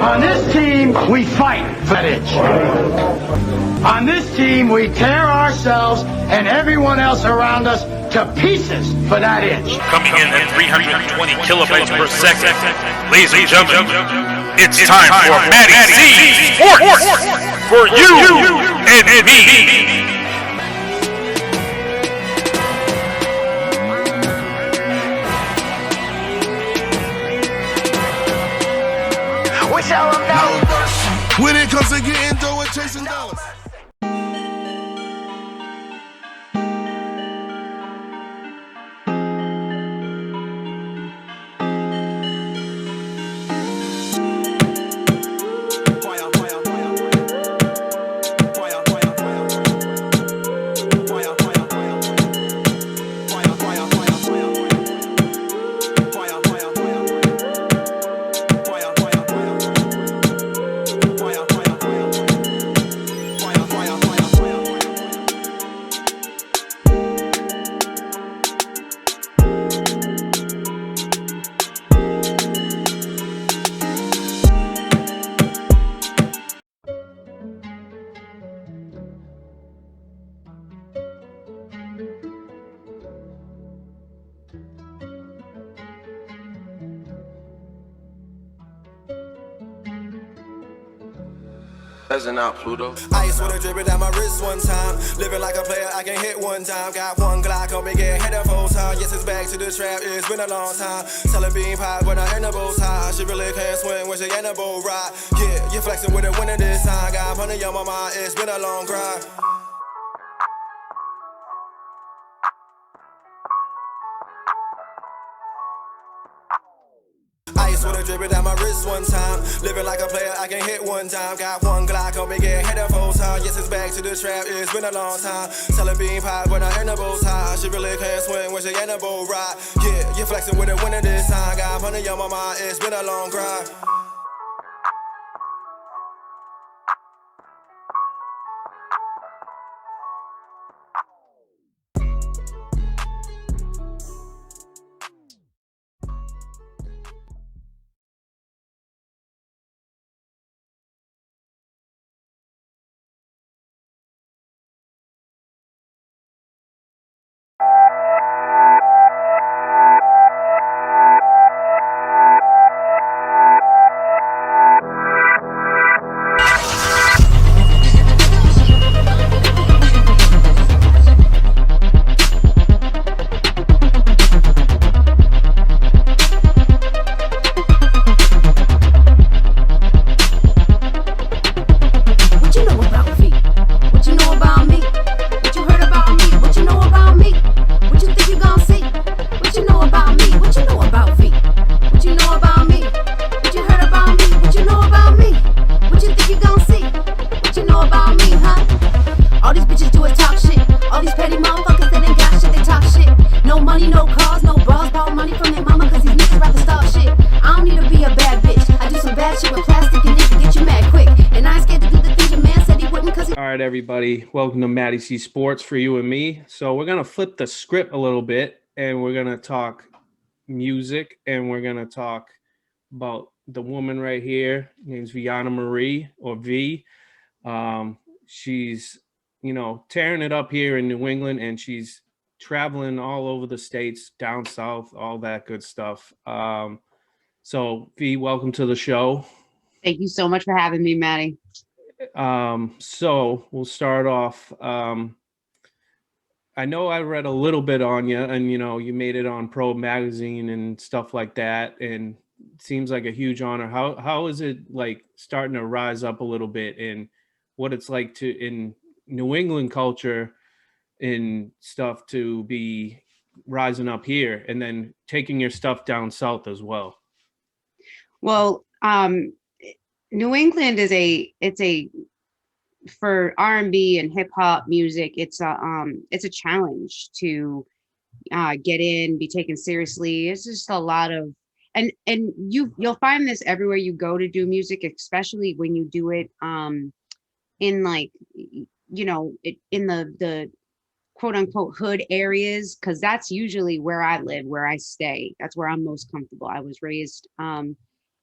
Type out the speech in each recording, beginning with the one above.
On this team, we fight for that itch. On this team, we tear ourselves and everyone else around us to pieces for that itch. Coming in at 320 kilobytes per second. Ladies and gentlemen, it's time for MattieC Sports for you and me. When it comes to getting dough and chasing dollars. Peasant out, Pluto. Ice with a drip it down my wrist one time. Living like a player, I can hit one time. Got one Glock on me, get hit a full time. Yes, it's back to the trap, it's been a long time. Selling bean pie when I in the bow tie. She really can't swing when she in the bow ride. Yeah, you flexing with a winner this time. Got money on my mind, it's been a long grind. Ice with a drip it down my wrist one time. Living like a player, I can hit one time. Got one Glock on me, get hit a full time. Yes, it's back to the trap, it's been a long time. Selling bean pie when I in the bow tie. She really can't swing when she in the bow ride. Yeah, you flexing with a winner this time. Got money on my mind, it's been a long grind. Everybody, welcome to MattieC Sports for you and me. So we're going to flip the script a little bit and we're going to talk music and we're going to talk about the woman right here. Her name's Veanamarie or V. She's, tearing it up here in New England and she's traveling all over the states, down south, all that good stuff. So V, welcome to the show. Thank you so much for having me, Mattie. So we'll start off. I know I read a little bit on you and, you made it on Pro Magazine and stuff like that. And it seems like a huge honor. How is it like starting to rise up a little bit and what it's like to in New England culture and stuff to be rising up here and then taking your stuff down south as well? Well, New England is for R&B and hip hop music. It's a challenge to get in, be taken seriously. It's just a lot of, and you'll find this everywhere you go to do music, especially when you do it in like, in the quote unquote hood areas, because that's usually where I live, where I stay. That's where I'm most comfortable. I was raised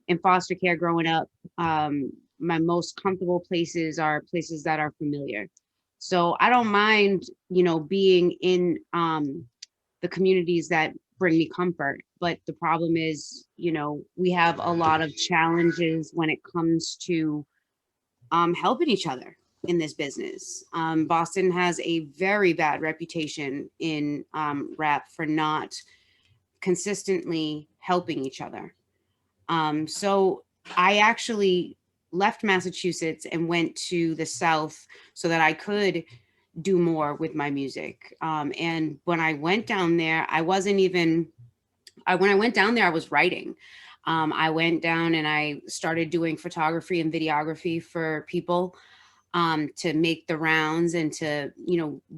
in foster care growing up, my most comfortable places are places that are familiar. So I don't mind, being in the communities that bring me comfort. But the problem is, we have a lot of challenges when it comes to helping each other in this business. Boston has a very bad reputation in rap for not consistently helping each other. So I actually left Massachusetts and went to the South so that I could do more with my music. And when I went down there, when I went down there, I was writing. I went down and I started doing photography and videography for people, to make the rounds and to,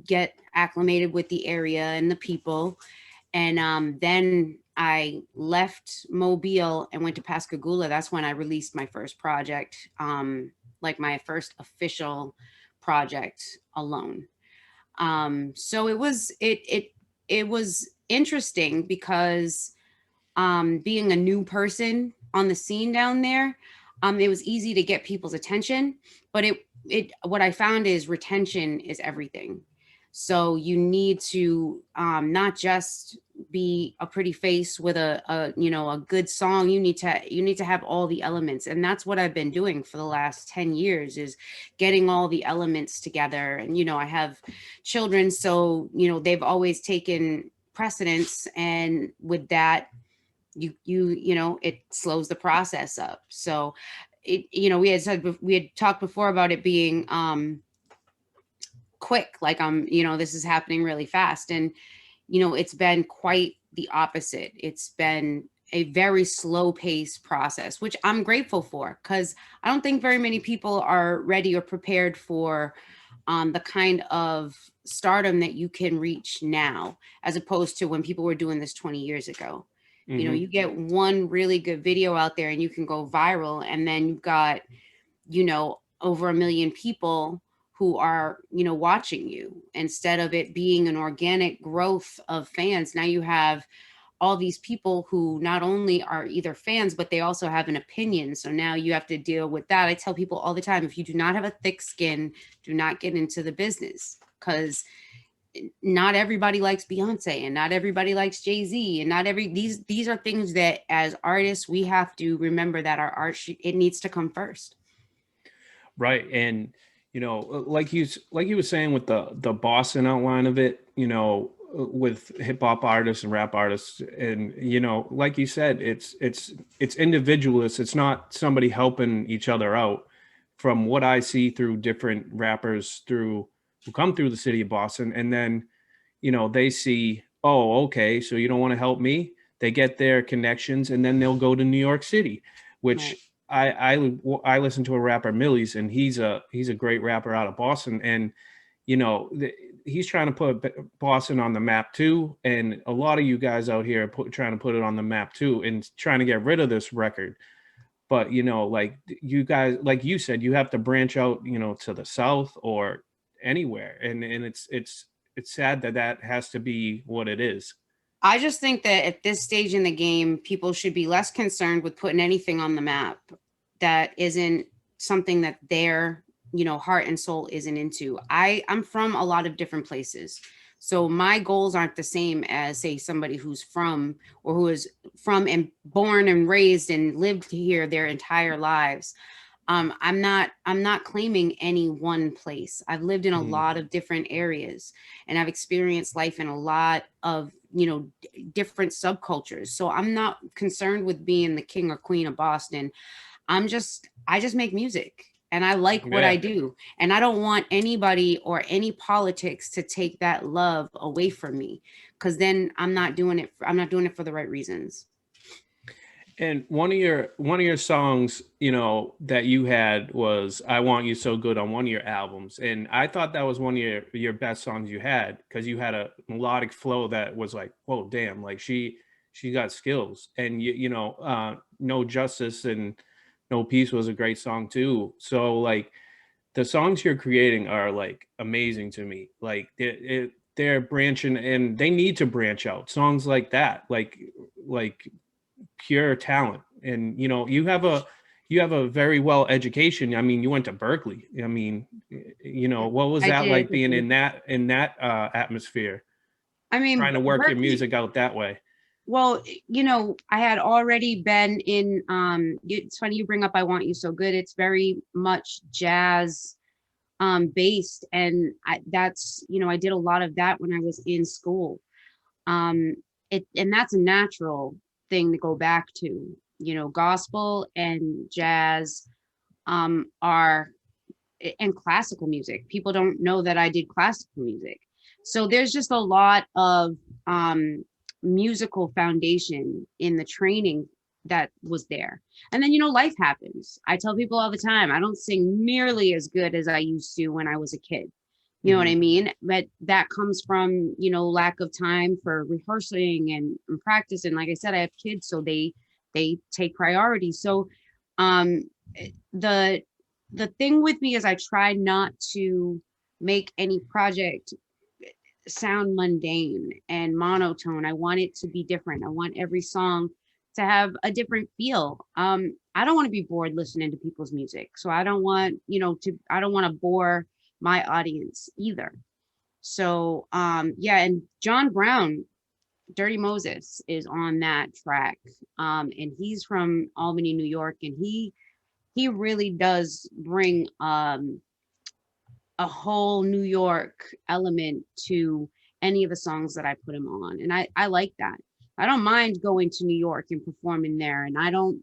get acclimated with the area and the people. And then I left Mobile and went to Pascagoula. That's when I released my first project, like my first official project alone. So it was interesting because being a new person on the scene down there, it was easy to get people's attention, but what I found is retention is everything. So you need to not just be a pretty face with a good song. You need to have all the elements, and that's what I've been doing for the last 10 years is getting all the elements together. And I have children, so they've always taken precedence, and with that, it slows the process up. So we had talked before about it being quick, like this is happening really fast, and it's been quite the opposite. It's been a very slow paced process, which I'm grateful for, because I don't think very many people are ready or prepared for the kind of stardom that you can reach now, as opposed to when people were doing this 20 years ago. Mm-hmm. You get one really good video out there and you can go viral, and then you've got, over 1 million people who are, watching you. Instead of it being an organic growth of fans, now you have all these people who not only are either fans, but they also have an opinion. So now you have to deal with that. I tell people all the time, if you do not have a thick skin, do not get into the business, because not everybody likes Beyonce, and not everybody likes Jay-Z, and these are things that as artists, we have to remember that our art, it needs to come first. Right. And, like you were saying with the Boston outline of it, with hip hop artists and rap artists, and, like you said, it's individualist. It's not somebody helping each other out. From what I see through different rappers who come through the city of Boston, and then, they see, oh, okay, so you don't want to help me. They get their connections, and then they'll go to New York City, which I listen to a rapper, Millie's, and he's a great rapper out of Boston, and he's trying to put Boston on the map too, and a lot of you guys out here are trying to put it on the map too, and trying to get rid of this record. But like you guys, like you said, you have to branch out, to the South or anywhere, and it's sad that has to be what it is. I just think that at this stage in the game, people should be less concerned with putting anything on the map that isn't something that their, heart and soul isn't into. I'm from a lot of different places. So my goals aren't the same as, say, somebody who is from and born and raised and lived here their entire lives. I'm not claiming any one place. I've lived in a lot of different areas, and I've experienced life in a lot of, different subcultures. So I'm not concerned with being the king or queen of Boston. I just make music, and I like what I do. And I don't want anybody or any politics to take that love away from me, because then I'm not doing it for the right reasons. And one of your songs, that you had was "I Want You So Good" on one of your albums, and I thought that was one of your best songs you had, because you had a melodic flow that was like, whoa, damn, like she got skills. And "No Justice" and "No Peace" was a great song too. So like the songs you're creating are like amazing to me. Like they're branching, and they need to branch out. Songs like that, like pure talent, And you have a very well education. I mean, you went to Berkeley. I mean, what was I that like did. being in that atmosphere, I mean, trying to work your Berkeley, music out that way? well, I had already been in, it's funny you bring up I Want You So Good. It's very much jazz based. And I did a lot of that when I was in school. And that's a natural thing to go back to. Gospel and jazz are, and classical music. People don't know that I did classical music. So there's just a lot of musical foundation in the training that was there. And then, life happens. I tell people all the time, I don't sing nearly as good as I used to when I was a kid. You know what I mean? But that comes from, lack of time for rehearsing and practice. And like I said, I have kids, so they take priority. So the thing with me is I try not to make any project sound mundane and monotone. I want it to be different. I want every song to have a different feel. I don't want to be bored listening to people's music. So I don't want, I don't want to bore my audience either. So and John Brown, Dirty Moses, is on that track. And he's from Albany, New York, and he really does bring a whole New York element to any of the songs that I put him on. And I like that. I don't mind going to New York and performing there. And I don't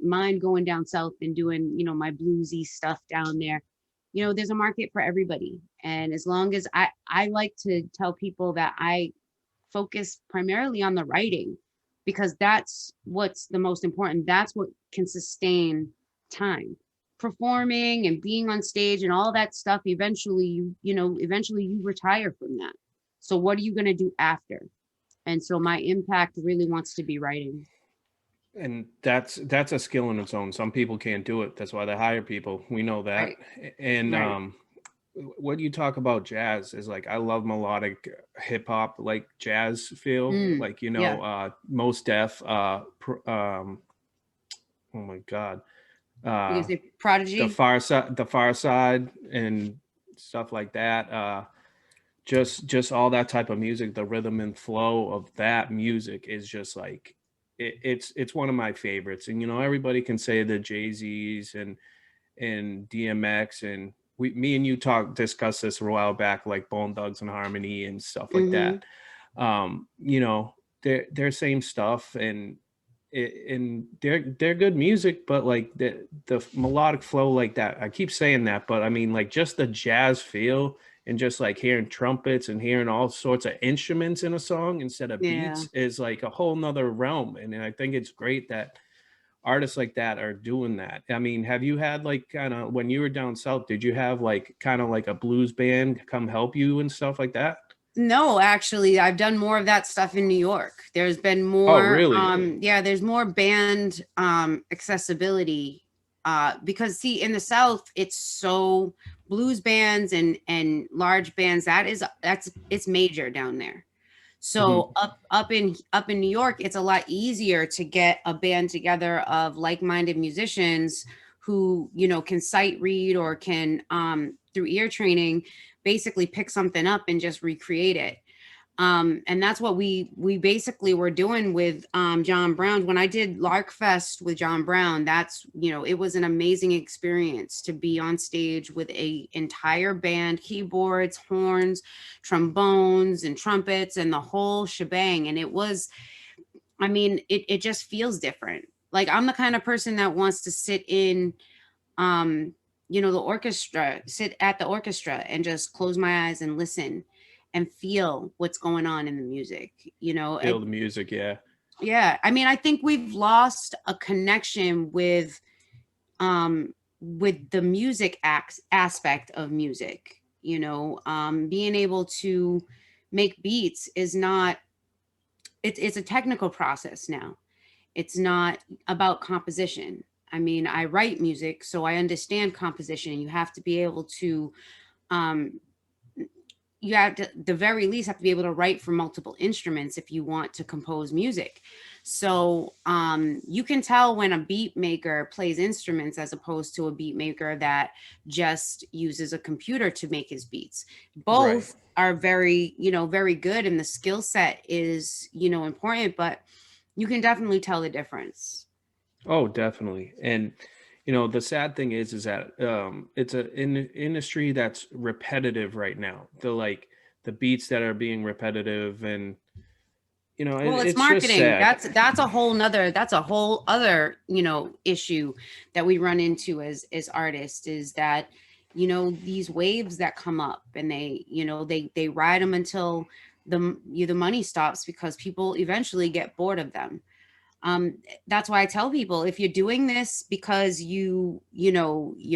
mind going down south and doing, my bluesy stuff down there. There's a market for everybody. And as long as I like to tell people that I focus primarily on the writing, because that's what's the most important. That's what can sustain time. Performing and being on stage and all that stuff, eventually you retire from that. So what are you going to do after? And so my impact really wants to be writing. And that's a skill in its own. Some people can't do it. That's why they hire people. We know that. Right. And Right. What you talk about jazz is like, I love melodic hip hop, like jazz feel, like, Mos Def, oh my God. You say Prodigy? The Far Side and stuff like that. Just all that type of music, the rhythm and flow of that music is just like, it's one of my favorites. And everybody can say the Jay-Z's and DMX, and me and you discussed this a while back, like Bone Thugs and Harmony and stuff like that. They're same stuff, and they're good music, but like the melodic flow like that, I keep saying that, but I mean, like, just the jazz feel and just like hearing trumpets and hearing all sorts of instruments in a song instead of beats is like a whole nother realm. And I think it's great that artists like that are doing that. I mean, have you had like, kind of, when you were down south, did you have like kind of like a blues band come help you and stuff like that? No, actually, I've done more of that stuff in New York. There's been more. Oh, really? There's more band accessibility because see, in the South, it's so blues bands and large bands. It's major down there. So up in New York, it's a lot easier to get a band together of like-minded musicians who can sight read or can through ear training basically pick something up and just recreate it. And that's what we basically were doing with John Brown. When I did Larkfest with John Brown, that's, it was an amazing experience to be on stage with a entire band, keyboards, horns, trombones, and trumpets, and the whole shebang. And it was, it just feels different. Like, I'm the kind of person that wants to sit in, sit at the orchestra and just close my eyes and listen and feel what's going on in the music, Feel the music. Yeah. Yeah. I think we've lost a connection with the music aspect of music, being able to make beats is not, it's a technical process now. It's not about composition. I write music, so I understand composition. You have to be able to you have to, the very least, have to be able to write for multiple instruments if you want to compose music. So you can tell when a beat maker plays instruments as opposed to a beat maker that just uses a computer to make his beats. Both are very, very good, and the skill set is, important, but you can definitely tell the difference. Oh, definitely. And the sad thing is that it's an industry that's repetitive right now. The beats that are being repetitive, and Well, it's it's just marketing. sad. That's a whole other, issue that we run into as artists, is that, these waves that come up, and they ride them until the money stops, because people eventually get bored of them. That's why I tell people, if you're doing this because you're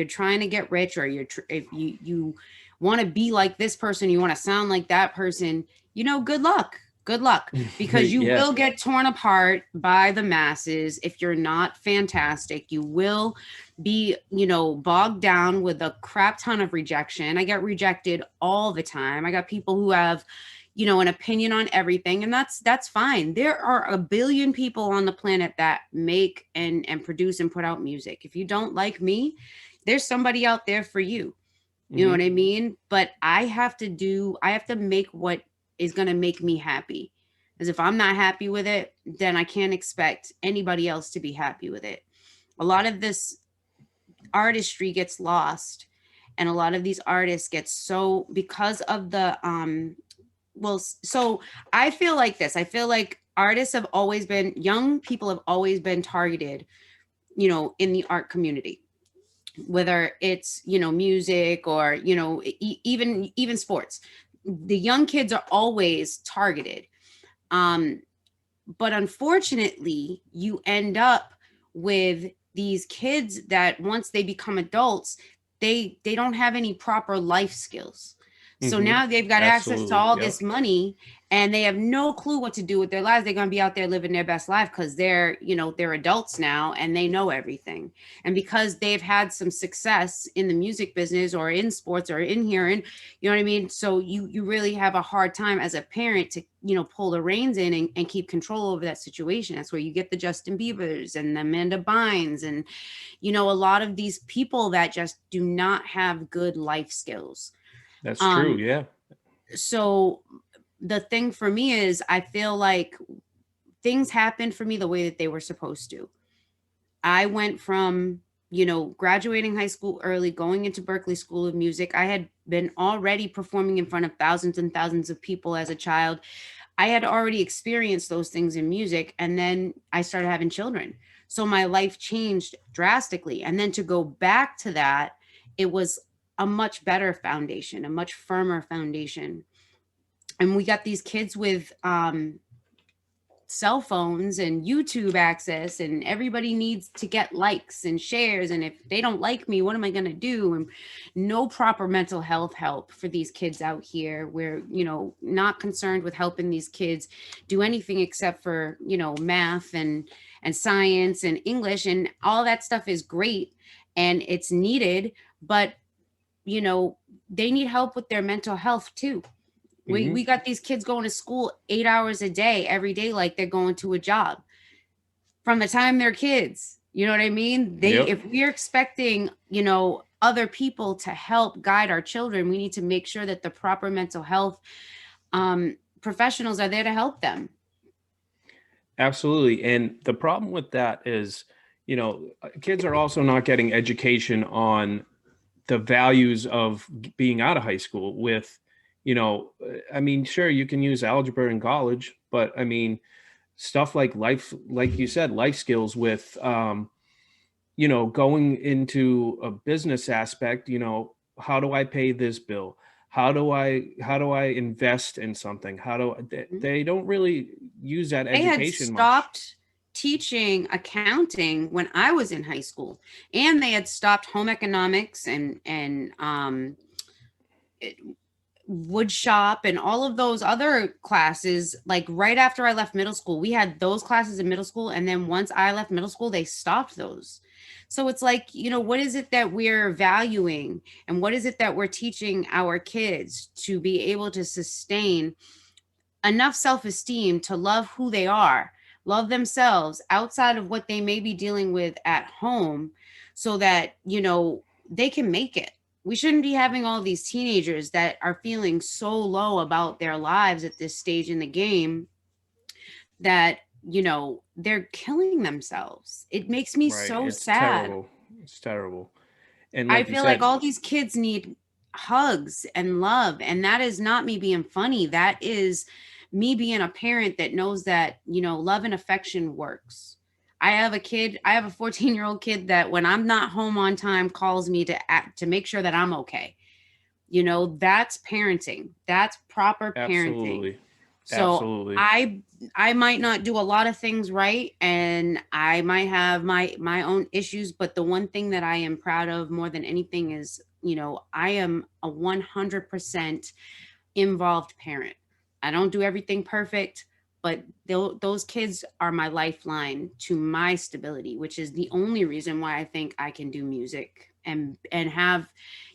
trying to get rich, or if you want to be like this person, you want to sound like that person, good luck, because you Yeah. will get torn apart by the masses. If you're not fantastic, you will be, bogged down with a crap ton of rejection. I get rejected all the time. I got people who have, an opinion on everything, and that's fine. There are a billion people on the planet that make and produce and put out music. If you don't like me, there's somebody out there for you. You know what I mean? But I have to make what is going to make me happy. Because if I'm not happy with it, then I can't expect anybody else to be happy with it. A lot of this artistry gets lost, and a lot of these artists get so, because of the so I feel like this. I feel like young people have always been targeted, in the art community, whether it's, music, or, even sports. The young kids are always targeted. But unfortunately, you end up with these kids that once they become adults, they don't have any proper life skills. So now they've got access to all this money, and they have no clue what to do with their lives. They're going to be out there living their best life because they're adults now, and they know everything. And because they've had some success in the music business, or in sports, or in here, and you know what I mean? So you really have a hard time as a parent to, pull the reins in and keep control over that situation. That's where you get the Justin Biebers and the Amanda Bynes, and, a lot of these people that just do not have good life skills. That's true. Yeah. So the thing for me is, I feel like things happened for me the way that they were supposed to. I went from, graduating high school early, going into Berklee School of Music. I had been already performing in front of thousands and thousands of people as a child. I had already experienced those things in music. And then I started having children. So my life changed drastically. And then to go back to that, it was a much better foundation, a much firmer foundation. And we got these kids with cell phones and YouTube access, and everybody needs to get likes and shares. And if they don't like me, what am I going to do? And no proper mental health help for these kids out here. We're, not concerned with helping these kids do anything except for, math and science and English, and all that stuff is great and it's needed, but they need help with their mental health too. We got these kids going to school 8 hours a day, every day, like they're going to a job from the time they're kids. You know what I mean? If we're expecting, other people to help guide our children, we need to make sure that the proper mental health professionals are there to help them. Absolutely. And the problem with that is, kids are also not getting education on the values of being out of high school with, sure, you can use algebra in college, but stuff like life, like you said, life skills with, going into a business aspect, how do I pay this bill? How do I invest in something? They don't really use that education much. They had stopped teaching accounting when I was in high school, and they had stopped home economics and wood shop and all of those other classes. Like right after I left middle school, we had those classes in middle school, and then once I left middle school, they stopped those. So it's like, what is it that we're valuing, and what is it that we're teaching our kids to be able to sustain enough self-esteem to love who they are, love themselves outside of what they may be dealing with at home, so that, they can make it. We shouldn't be having all these teenagers that are feeling so low about their lives at this stage in the game that, they're killing themselves. It makes me Right. so It's sad. terrible. It's terrible. And I like you feel like said, all these kids need hugs and love. And that is not me being funny. That is me being a parent that knows that, love and affection works. I have a 14-year-old kid that when I'm not home on time calls me to make sure that I'm okay. That's parenting. That's proper parenting. absolutely. So Absolutely. I might not do a lot of things right, and I might have my own issues, but the one thing that I am proud of more than anything is, I am a 100% involved parent. I don't do everything perfect, but those kids are my lifeline to my stability, which is the only reason why I think I can do music and have,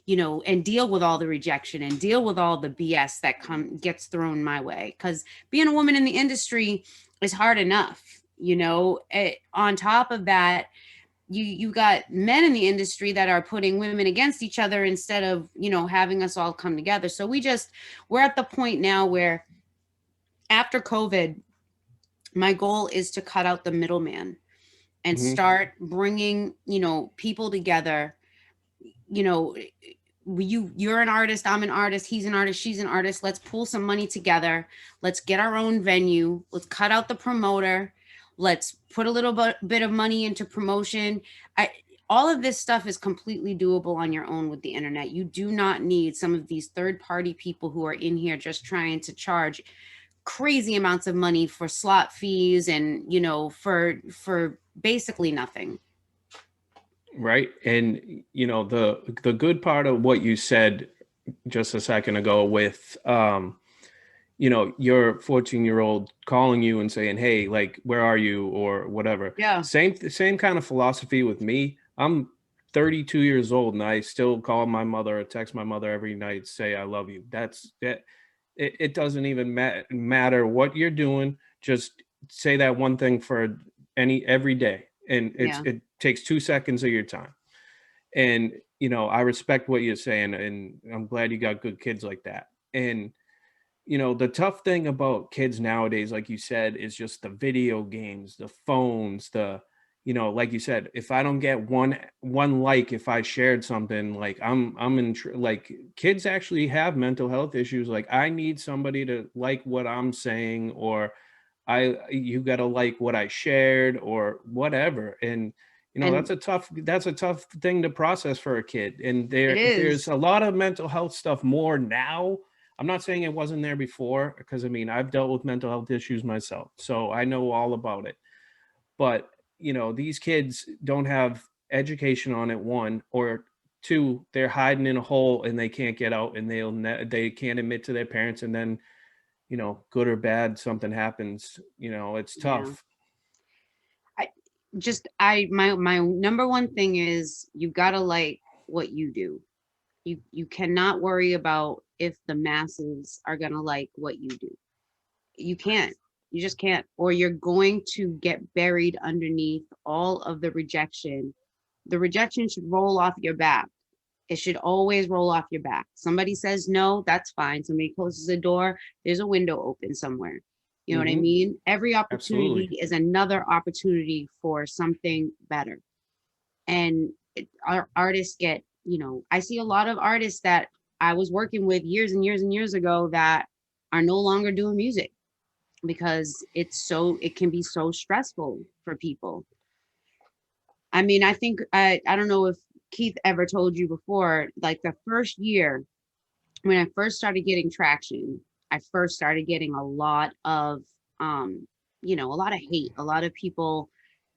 and deal with all the rejection and deal with all the BS that gets thrown my way. Because being a woman in the industry is hard enough. On top of that, you got men in the industry that are putting women against each other instead of, having us all come together. So we're at the point now where after COVID, my goal is to cut out the middleman and Mhm. start bringing, people together. You're an artist, I'm an artist, he's an artist, she's an artist. Let's pull some money together. Let's get our own venue. Let's cut out the promoter. Let's put a little bit of money into promotion. All of this stuff is completely doable on your own with the internet. You do not need some of these third-party people who are in here just trying to charge crazy amounts of money for slot fees and, for basically nothing. Right. And the good part of what you said just a second ago with your 14-year-old calling you and saying, hey, like, where are you, or whatever. Yeah. Same kind of philosophy with me. I'm 32 years old and I still call my mother or text my mother every night, say I love you. That's it. It doesn't even matter what you're doing. Just say that one thing for every day, and it takes 2 seconds of your time. And I respect what you're saying, and I'm glad you got good kids like that. And the tough thing about kids nowadays, like you said, is just the video games, the phones, like you said, if I don't get one like, if I shared something, like I'm in like, kids actually have mental health issues. Like, I need somebody to like what I'm saying, or you got to like what I shared or whatever. And that's a tough thing to process for a kid. And there's a lot of mental health stuff more now. I'm not saying it wasn't there before, because I've dealt with mental health issues myself, so I know all about it. But these kids don't have education on it, one, or two, they're hiding in a hole and they can't get out, and they can't admit to their parents, and then good or bad, something happens. It's tough. My number one thing is you gotta like what you do. You cannot worry about if the masses are gonna like what you do. You can't. You just can't. Or you're going to get buried underneath all of the rejection. The rejection should roll off your back. It should always roll off your back. Somebody says no, that's fine. Somebody closes the door, there's a window open somewhere. You know what I mean? Every opportunity is another opportunity for something better. And our artists get, I see a lot of artists that I was working with years and years and years ago that are no longer doing music because it can be so stressful for people. I think, I don't know if Keith ever told you before, like the first year when I first started getting traction, I first started getting a lot of, a lot of hate, a lot of people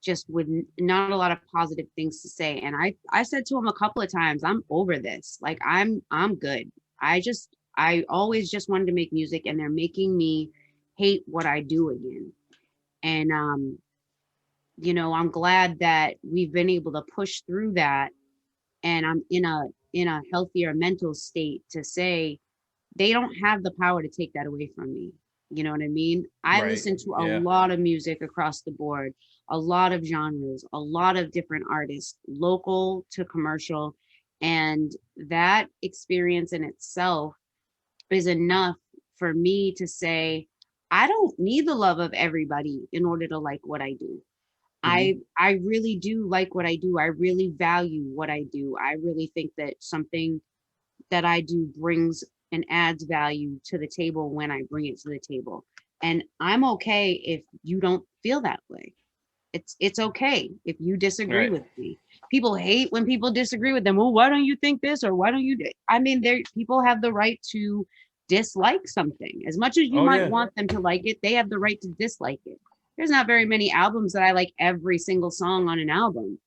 just with not a lot of positive things to say. And I said to him a couple of times, I'm over this. Like, I'm good. I always just wanted to make music, and they're making me hate what I do again. And I'm glad that we've been able to push through that, and I'm in a healthier mental state to say they don't have the power to take that away from me. You know what I mean? I Right. listen to a Yeah. lot of music across the board, a lot of genres, a lot of different artists, local to commercial. And that experience in itself is enough for me to say, I don't need the love of everybody in order to like what I do. Mhm. I really do like what I do. I really value what I do. I really think that something that I do brings and adds value to the table when I bring it to the table. And I'm okay if you don't feel that way. It's okay if you disagree Right. with me. People hate when people disagree with them. Well, why don't you think this or why don't you? I mean, there people have the right to dislike something. As much as you Oh might yeah. want them to like it, they have the right to dislike it. There's not very many albums that I like every single song on an album,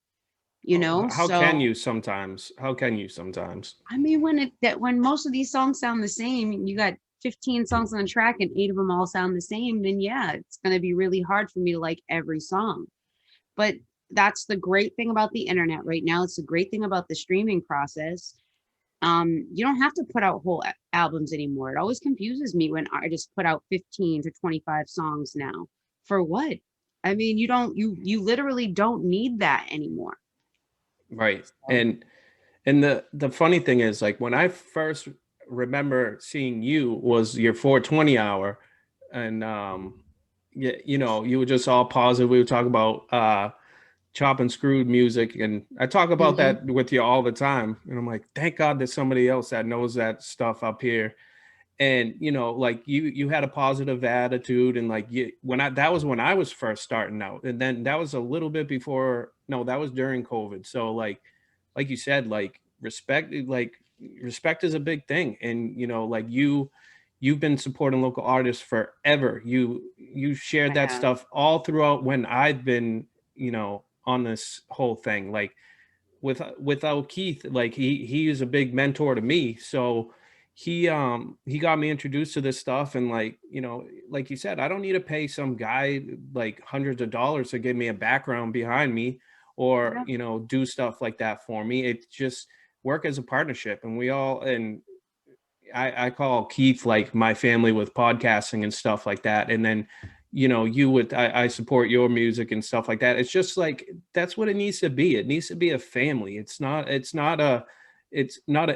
Oh, how can So you sometimes? How can you sometimes? I mean, when most of these songs sound the same, you got 15 songs on the track and 8 of them all sound the same, then yeah, it's going to be really hard for me to like every song. But that's the great thing about the internet right now. It's the great thing about the streaming process. You don't have to put out whole albums anymore. It always confuses me when artists put out 15 to 25 songs now. For what? I mean, you literally don't need that anymore. Right. So, And the funny thing is, like, when I first remember seeing you was your 420 hour, and you were just all positive. We would talk about chop and screwed music, and I talk about mhm. that with you all the time. And I'm like, thank God there's somebody else that knows that stuff up here. And like you had a positive attitude, and like you when I that was when I was first starting out, and then that was a little bit before. No, that was during COVID. So like you said, respect is a big thing. And like you've been supporting local artists forever. You shared I that have. stuff all throughout when I've been on this whole thing. Like without Keith, like he is a big mentor to me. So he got me introduced to this stuff. And like like you said, I don't need to pay some guy like hundreds of dollars to give me a background behind me, or Yeah. do stuff like that for me. It's just work as a partnership. And we all, and I call Keith like my family with podcasting and stuff like that. And then, I support your music and stuff like that. It's just like, that's what it needs to be. It needs to be a family. It's not an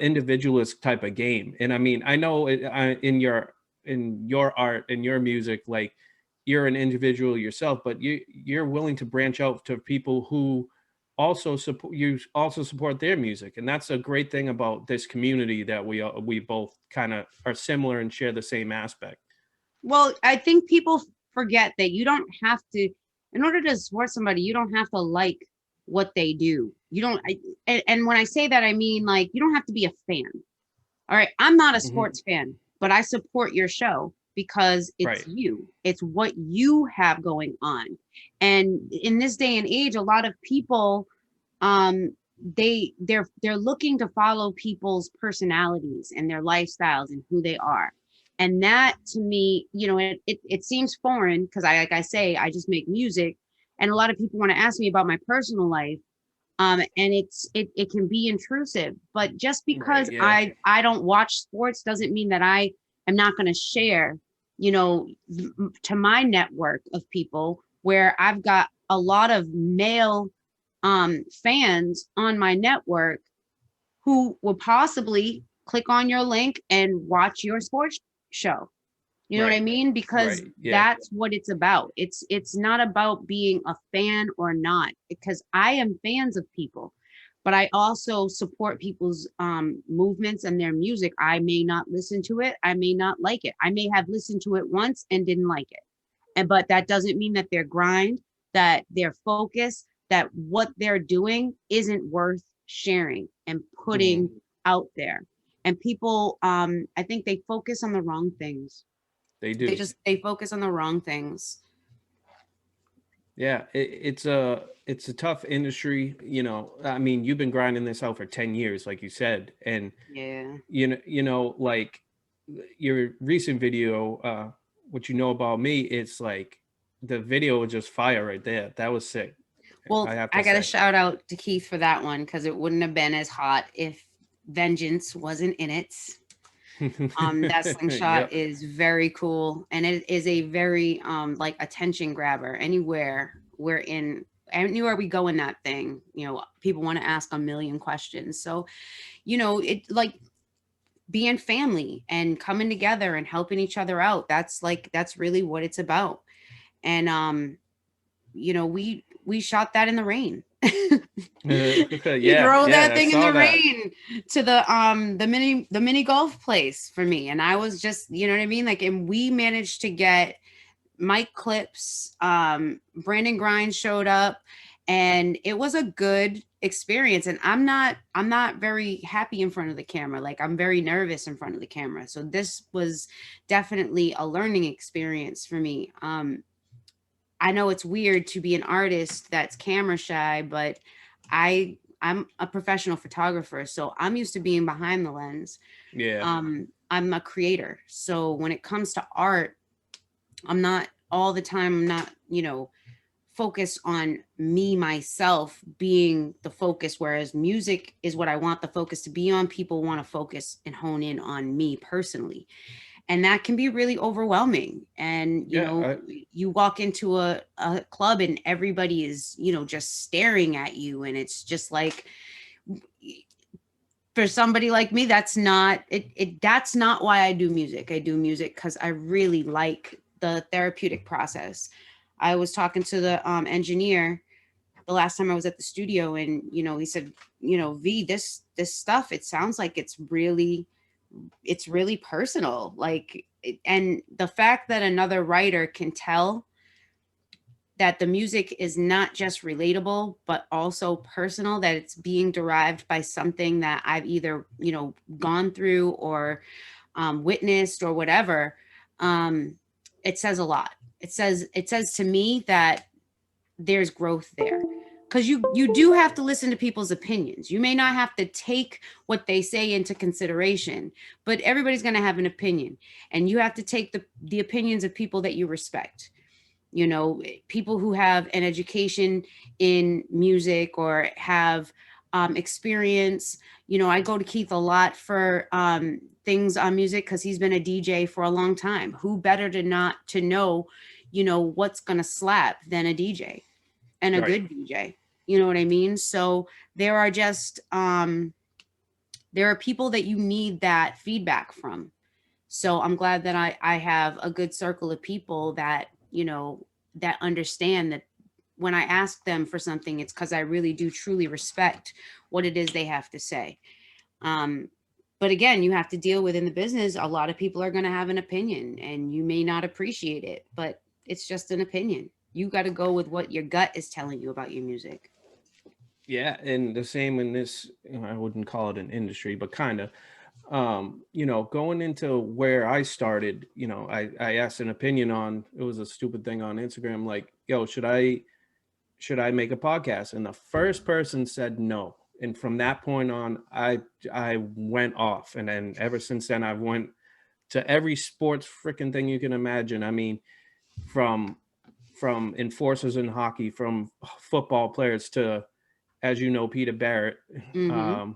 individualist type of game. And I mean, I know in your art and your music, like you're an individual yourself, but you're willing to branch out to people who also support their music. And that's a great thing about this community, that we both kind of are similar and share the same aspect. Well, I think people forget that you don't have to, in order to support somebody, you don't have to like what they do. You don't, and when I say that, I mean, like, you don't have to be a fan. All right. I'm not a Hmm. sports fan, but I support your show because it's Right. you. It's what you have going on. And in this day and age, a lot of people, they're looking to follow people's personalities and their lifestyles and who they are. And that to me, it seems foreign because like I say, I just make music, and a lot of people want to ask me about my personal life. And it can be intrusive, but just Right. because Yeah. I don't watch sports doesn't mean that I am not going to share, to my network of people where I've got a lot of male fans on my network who will possibly click on your link and watch your sports show. You know what I Right. mean? Because Right. Yeah. that's what it's about. It's not about being a fan or not, because I am fans of people, but I also support people's movements and their music. I may not listen to it. I may not like it. I may have listened to it once and didn't like it. But that doesn't mean that their grind, that their focus, that what they're doing isn't worth sharing and Hmm. putting out there. And people, I think they focus on the wrong things. They They do. just they focus on the wrong things. Yeah. It's a tough industry. I mean, you've been grinding this out for 10 years, like you said. And Yeah. like your recent video, what you know about me, it's like the video was just fire right there. That was sick. Well, I have I to got to say. shout out to Keith for that one because it wouldn't have been as hot if Vengeance wasn't in it. That slingshot Yep. is very cool, and it is a very like attention grabber. Anywhere we go in that thing, people want to ask a million questions. So, it like being family and coming together and helping each other out. That's really what it's about. And we shot that in the rain. You Yeah, throw that yeah, I thing in saw the that. rain to the mini golf place for me, and I was just, you know what I mean, like, and we managed to get Mike Clips, Brandon Grimes showed up, and it was a good experience. And I'm not very happy in front of the camera. Like, I'm very nervous in front of the camera. So this was definitely a learning experience for me. I know it's weird to be an artist that's camera shy, but I'm a professional photographer, so I'm used to being behind the lens. Yeah. I'm a creator. So when it comes to art, I'm not all the time, I'm not, focused on me, myself being the focus, whereas music is what I want the focus to be on. People want to focus and hone in on me personally. And that can be really overwhelming. And, Yeah. you walk into a club and everybody is, just staring at you. And it's just like, for somebody like me, that's not that's not why I do music. I do music because I really like the therapeutic process. I was talking to the engineer the last time I was at the studio, and he said, V, this stuff, it sounds like it's really personal. Like, and the fact that another writer can tell that the music is not just relatable, but also personal, that it's being derived by something that I've either, gone through or witnessed or whatever. It says a lot. It says to me that there's growth there, because you do have to listen to people's opinions. You may not have to take what they say into consideration, but everybody's going to have an opinion, and you have to take the opinions of people that you respect. People who have an education in music or have experience. I go to Keith a lot for things on music because he's been a DJ for a long time. Who better to know, what's going to slap than a DJ, and a good DJ. You know what I mean? So there are just there are people that you need that feedback from. So I'm glad that I have a good circle of people that, that understand that when I ask them for something, it's because I really do truly respect what it is they have to say. But again, you have to deal with, in the business, a lot of people are going to have an opinion and you may not appreciate it, but it's just an opinion. You got to go with what your gut is telling you about your music. Yeah, and the same in this, I wouldn't call it an industry, but kind of, going into where I started, I asked an opinion on, it was a stupid thing on Instagram, like, yo, should I make a podcast? And the first person said no. And from that point on, I went off. And then ever since then, I've went to every sports freaking thing you can imagine. I mean, from enforcers in hockey, from football players to, as you know, Peter Barrett. Mm-hmm.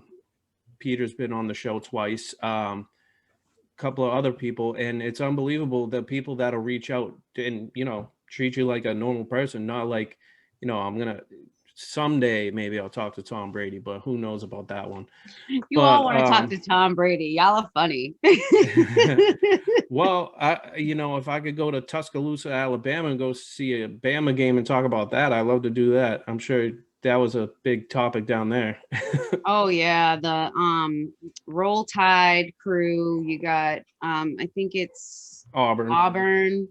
Peter's been on the show twice. Couple of other people, and it's unbelievable the people that'll reach out and treat you like a normal person, not like, I'm gonna someday maybe I'll talk to Tom Brady, but who knows about that one. You all want to talk to Tom Brady. Y'all are funny. Well, if I could go to Tuscaloosa, Alabama and go see a Bama game and talk about that, I'd love to do that. I'm sure that was a big topic down there. Oh yeah, the Roll Tide crew. You got I think it's Auburn.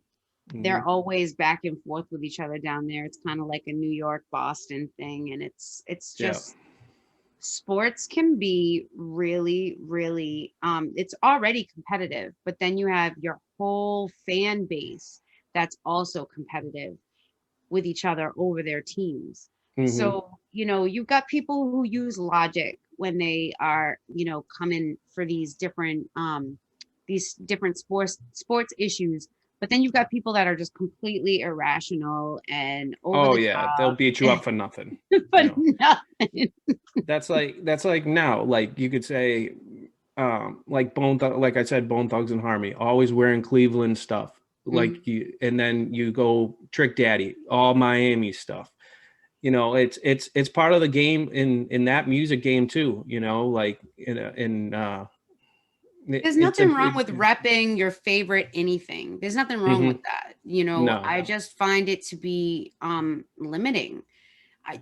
Mm-hmm. They're always back and forth with each other down there. It's kind of like a New York, Boston thing, and it's just sports can be really, really it's already competitive, but then you have your whole fan base that's also competitive with each other over their teams. Mm-hmm. So, you've got people who use logic when they are, coming for these different sports issues, But then you've got people that are just completely irrational and over Oh the yeah, they'll top, beat you up for nothing. but You nothing. That's like now, like you could say, like like I said, Bone Thugs and Harmony, always wearing Cleveland stuff, like you, and then you go Trick Daddy, all Miami stuff. It's part of the game in that music game too. Like There's it's a nothing wrong with repping your favorite anything. There's nothing wrong with that. No. I just find it to be limiting.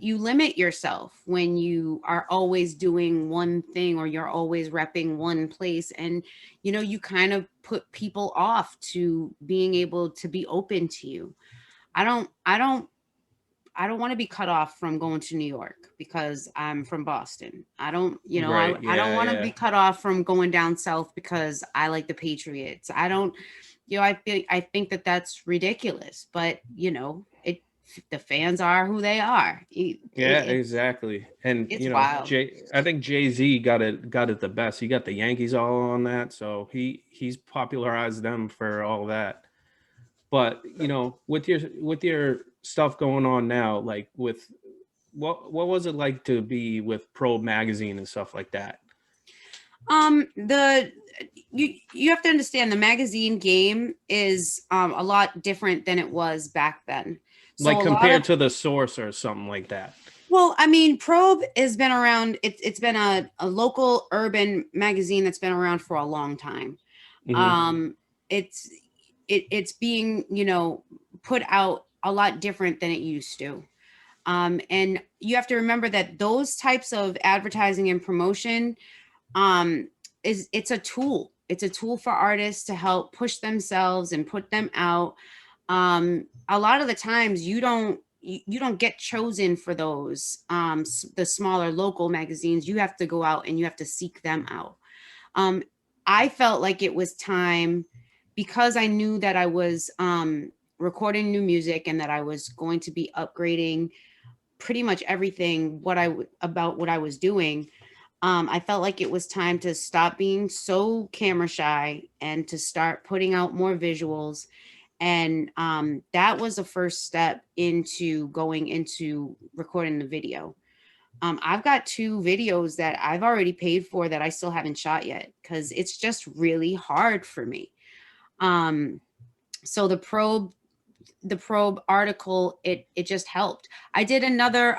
You limit yourself when you are always doing one thing or you're always repping one place, and you kind of put people off to being able to be open to you. I don't want to be cut off from going to New York because I'm from Boston. I don't, Right. I don't Yeah. want to Yeah. be cut off from going down south because I like the Patriots. I don't, I think that that's ridiculous, but the fans are who they are. Yeah, exactly. And It's wild. I think Jay-Z got it the best. He got the Yankees all on that, so he's popularized them for all that. But with your stuff going on now, like with what was it like to be with Probe magazine and stuff like that? You have to understand the magazine game is a lot different than it was back then. So Like compared to the Source or something like that. Well, I mean, Probe has been around. It's been a local urban magazine that's been around for a long time. It's being put out a lot different than it used to. And you have to remember that those types of advertising and promotion it's a tool. It's a tool for artists to help push themselves and put them out. A lot of the times you don't get chosen for those the smaller local magazines. You have to go out and you have to seek them out. I felt like it was time, because I knew that I was recording new music and that I was going to be upgrading pretty much everything about what I was doing. I felt like it was time to stop being so camera shy and to start putting out more visuals. And that was the first step into going into recording the video. I've got 2 videos that I've already paid for that I still haven't shot yet because it's just really hard for me. So the probe article, it just helped. I did another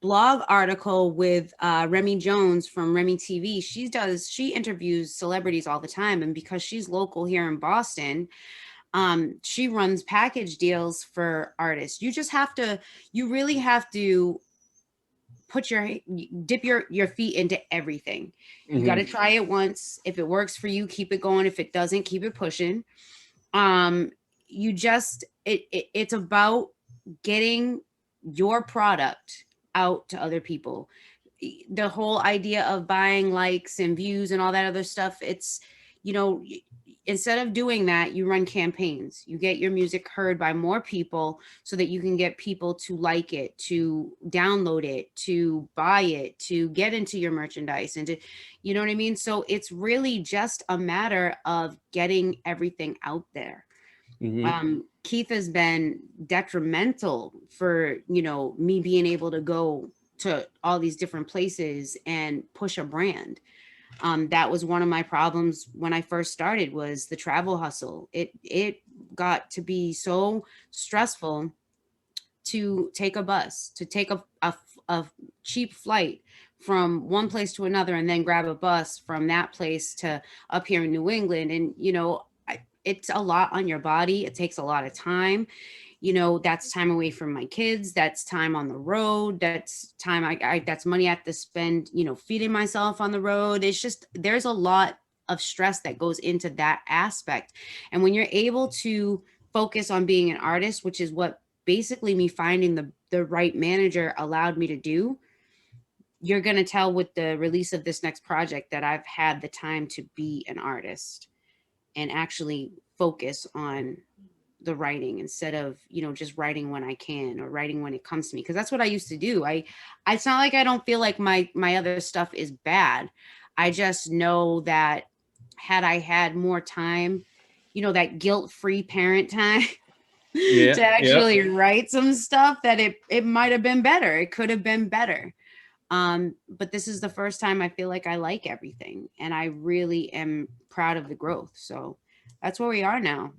blog article with Remy Jones from Remy TV. She interviews celebrities all the time, and because she's local here in Boston, she runs package deals for artists. You really have to dip your feet into everything. You got to try it once. If it works for you, keep it going. If it doesn't, keep it pushing. It's about getting your product out to other people. The whole idea of buying likes and views and all that other stuff, it's instead of doing that, you run campaigns. You get your music heard by more people so that you can get people to like it, to download it, to buy it, to get into your merchandise, and to, you know what I mean? So it's really just a matter of getting everything out there. Keith has been detrimental for, me being able to go to all these different places and push a brand. That was one of my problems when I first started, was the travel hustle. It got to be so stressful to take a bus, to take a cheap flight from one place to another, and then grab a bus from that place to up here in New England. And, it's a lot on your body. It takes a lot of time. That's time away from my kids. That's time on the road. That's time that's money I have to spend, feeding myself on the road. It's just, there's a lot of stress that goes into that aspect. And when you're able to focus on being an artist, which is what basically me finding the right manager allowed me to do, you're going to tell with the release of this next project that I've had the time to be an artist and actually focus on the writing instead of, just writing when I can or writing when it comes to me. Cause that's what I used to do. It's not like I don't feel like my other stuff is bad. I just know that had I had more time that guilt-free parent time Yeah. to actually write some stuff that it might have been better. It could have been better. But this is the first time I feel like I like everything, and I really am proud of the growth. So that's where we are now.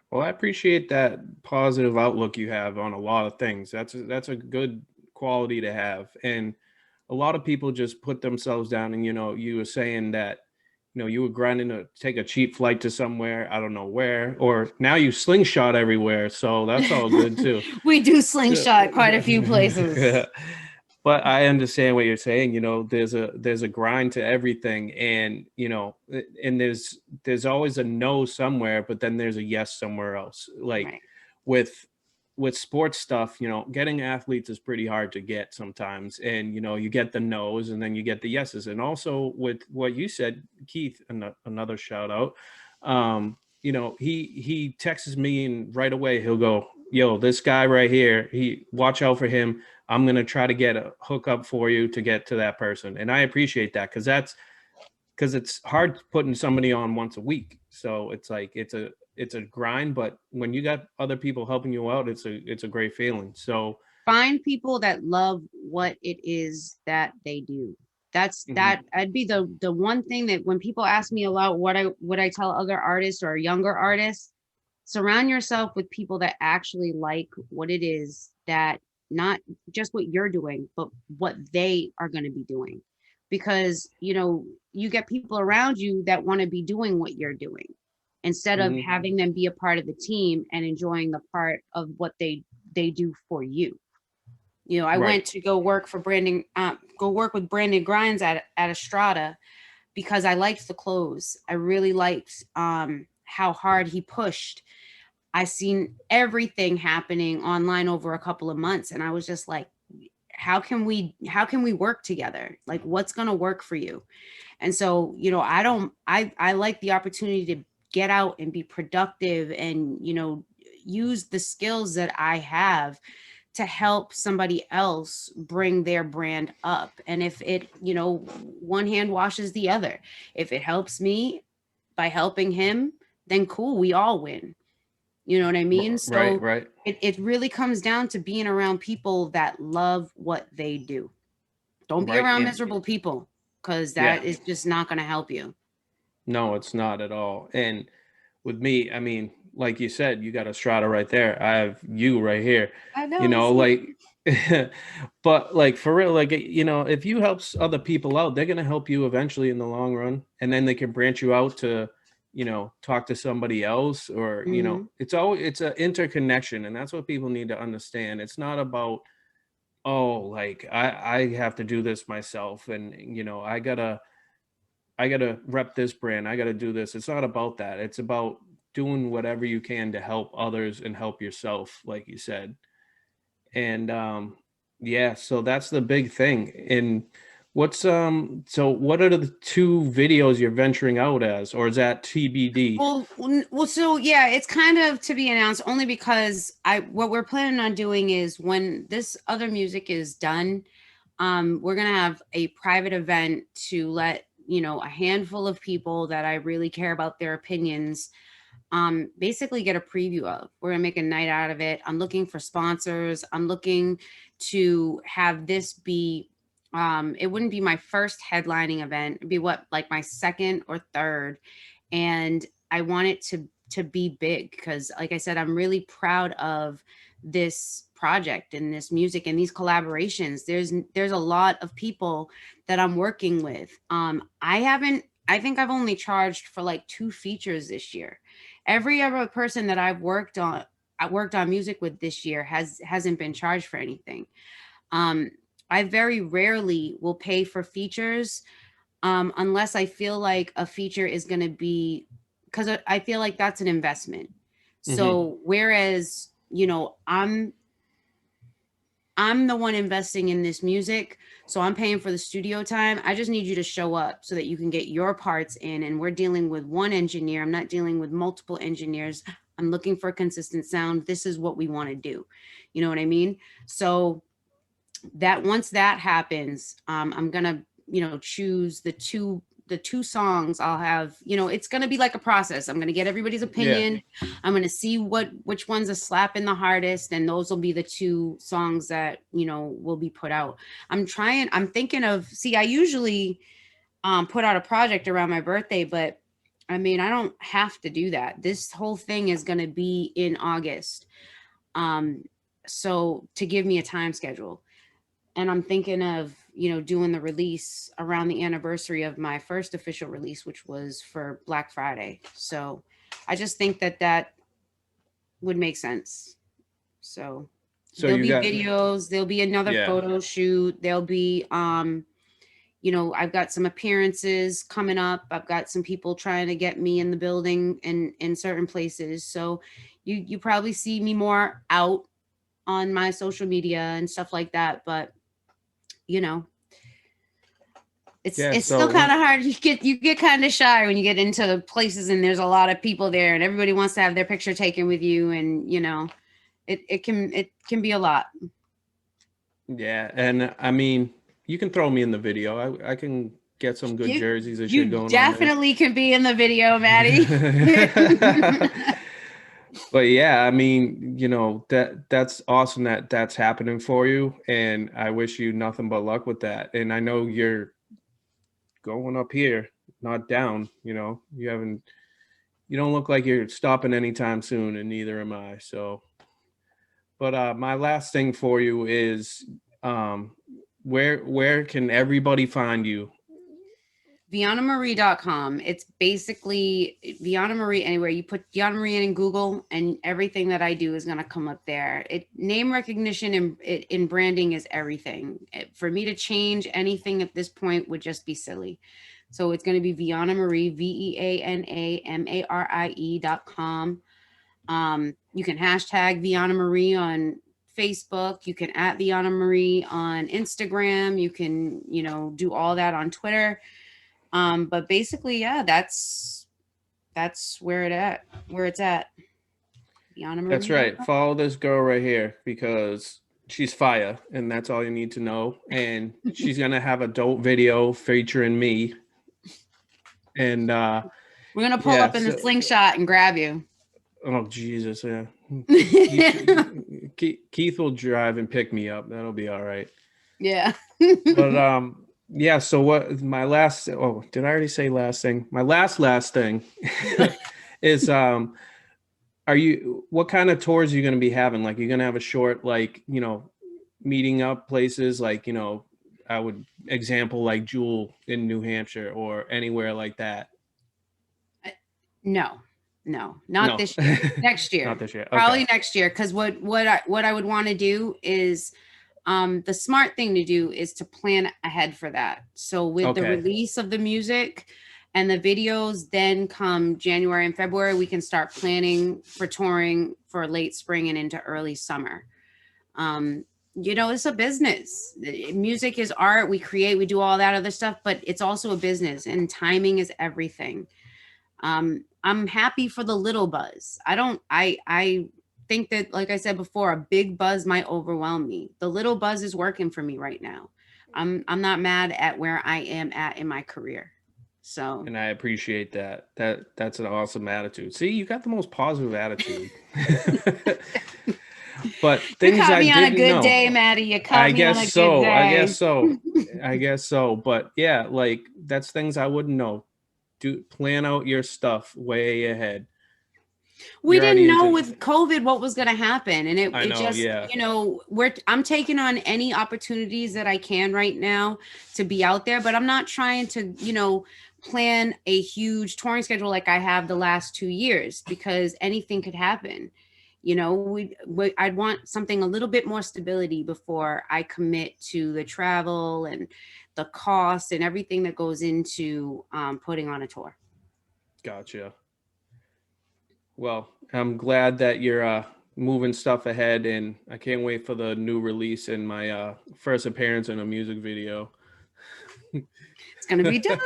Well, I appreciate that positive outlook you have on a lot of things. That's a good quality to have. And a lot of people just put themselves down. And you were saying that you were grinding to take a cheap flight to somewhere, I don't know where, or now you slingshot everywhere. So that's all good too. We do slingshot quite a few places. But I understand what you're saying. There's a grind to everything, and and there's always a no somewhere, but then there's a yes somewhere else. Like Right. with sports stuff, getting athletes is pretty hard to get sometimes, and you get the no's and then you get the yeses. And also with what you said, Keith, another shout out. He texts me and right away he'll go, "Yo, this guy right here, watch out for him. I'm going to try to get a hookup for you to get to that person." And I appreciate that because it's hard putting somebody on once a week. So it's like, it's a grind, but when you got other people helping you out, it's a great feeling. So Find people that love what it is that they do. That'd be the one thing that when people ask me about what I tell other artists or younger artists, surround yourself with people that actually like what it is, that not just what you're doing, but what they are going to be doing. Because, you get people around you that want to be doing what you're doing instead of having them be a part of the team and enjoying the part of what they do for you. I went to go work for Brandon, go work with Brandon Grimes at Estrada because I liked the clothes. I really liked how hard he pushed. I seen everything happening online over a couple of months, and I was just like, how can we work together? Like, what's going to work for you? And so, I like the opportunity to get out and be productive and, use the skills that I have to help somebody else bring their brand up. And if it, one hand washes the other, if it helps me by helping him, then cool, we all win. You know what I mean? So right. It really comes down to being around people that love what they do. Don't be around miserable people, because that is just not going to help you. No, it's not at all. And with me, I mean, like you said, you got Estrada right there. I have you right here. I know. Like, but like for real, like, if you help other people out, they're going to help you eventually in the long run. And then they can branch you out to, talk to somebody else, or, it's an interconnection. And that's what people need to understand. It's not about, oh, like I have to do this myself. And, I gotta rep this brand. I gotta do this. It's not about that. It's about doing whatever you can to help others and help yourself, like you said. And so that's the big thing. And what's so what are the two videos you're venturing out as, or is that TBD? Well, so yeah, it's kind of to be announced, only because what we're planning on doing is when this other music is done, we're gonna have a private event to let a handful of people that I really care about their opinions basically get a preview of. We're gonna make a night out of it. I'm looking for sponsors. I'm looking to have this be it wouldn't be my first headlining event. It'd be like my second or third. And I want it to be big because, like I said, I'm really proud of this project and this music and these collaborations. There's a lot of people that I'm working with. I think I've only charged for like 2 features this year. Every other person that I worked on music with this year hasn't been charged for anything. I very rarely will pay for features unless I feel like a feature is going to be, because I feel like that's an investment. So whereas, I'm the one investing in this music, so I'm paying for the studio time. I just need you to show up so that you can get your parts in. And we're dealing with one engineer. I'm not dealing with multiple engineers. I'm looking for consistent sound. This is what we want to do. You know what I mean? So that once that happens, I'm gonna, choose the 2 the 2 songs I'll have, it's going to be like a process. I'm going to get everybody's opinion. Yeah. I'm going to see which one's a slapping the hardest. And those will be the 2 songs that, will be put out. I'm thinking of, I usually put out a project around my birthday, but I mean, I don't have to do that. This whole thing is going to be in August. So to give me a time schedule. And I'm thinking of, doing the release around the anniversary of my first official release, which was for Black Friday. So I just think that would make sense. So there'll be videos, there'll be another photo shoot. There'll be, I've got some appearances coming up. I've got some people trying to get me in the building and in certain places. So you probably see me more out on my social media and stuff like that. But it's still kind of hard. You get kind of shy when you get into places and there's a lot of people there and everybody wants to have their picture taken with you, and it can be a lot. Yeah, and I mean, you can throw me in the video. I can get some good jerseys and shit going on. You definitely can be in the video, Mattie. But yeah, I mean, that's awesome that's happening for you. And I wish you nothing but luck with that. And I know you're going up here, not down, you don't look like you're stopping anytime soon, and neither am I. So, but my last thing for you is, where can everybody find you? veanamarie.com. It's basically Veana Marie. Anywhere you put Veana Marie in Google, and everything that I do is going to come up there. Name recognition in branding is everything. For me to change anything at this point would just be silly. So it's going to be Veana Marie, veanamarie.com. You can hashtag Veana Marie on Facebook. You can @ Veana Marie on Instagram. You can, do all that on Twitter. But basically, yeah, that's where it's at. That's right. Follow this girl right here, because she's fire, and that's all you need to know. And she's gonna have a dope video featuring me. And we're gonna pull up in the slingshot and grab you. Oh Jesus, yeah. Keith will drive and pick me up. That'll be all right. Yeah. But yeah, so what did I already say last thing? My last thing is what kind of tours are you going to be having? Like, you're going to have a short, meeting up places, like, I would example like Jewel in New Hampshire or anywhere like that. No, not this year. Next year. Not this year. Okay. Probably next year. Because what I would want to do is, the smart thing to do is to plan ahead for that. So with the release of the music and the videos, then come January and February, we can start planning for touring for late spring and into early summer. It's a business. Music is art. We create, we do all that other stuff, but it's also a business, and timing is everything. I'm happy for the little buzz. I think that, like I said before, a big buzz might overwhelm me. The little buzz is working for me right now. I'm not mad at where I am at in my career. So, and I appreciate that. That's an awesome attitude. See, you got the most positive attitude. But things I didn't know. You caught me on a good day, Mattie. You caught me on a good day. I guess so. But yeah, like, that's things I wouldn't know. Plan out your stuff way ahead. We didn't know with COVID what was going to happen. And I'm taking on any opportunities that I can right now to be out there, but I'm not trying to, plan a huge touring schedule like I have the last 2 years, because anything could happen. I'd want something a little bit more stability before I commit to the travel and the cost and everything that goes into putting on a tour. Gotcha. Well, I'm glad that you're moving stuff ahead, and I can't wait for the new release and my first appearance in a music video. It's going to be dope.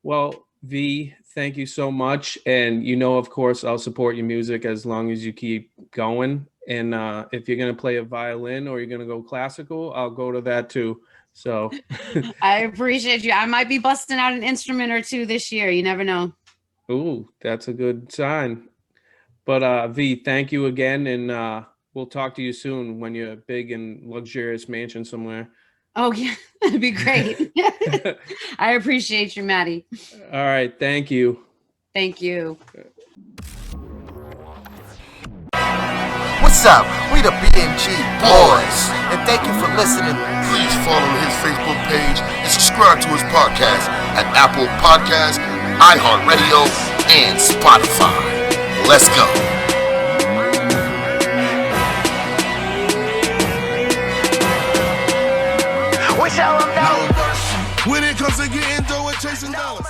Well, V, thank you so much. And, of course, I'll support your music as long as you keep going. And if you're going to play a violin or you're going to go classical, I'll go to that too. So I appreciate you. I might be busting out an instrument or two this year. You never know. ooh, that's a good sign. But V, thank you again, and we'll talk to you soon when you're big and luxurious mansion somewhere. Oh yeah, that'd be great. I appreciate you, Mattie. All right, thank you. Thank you. What's up? We the BMG boys, and thank you for listening. Please follow his Facebook page and subscribe to his podcast at Apple Podcasts, iHeartRadio, and Spotify. Let's go. We tell them no. When it comes to getting dough and chasing dollars.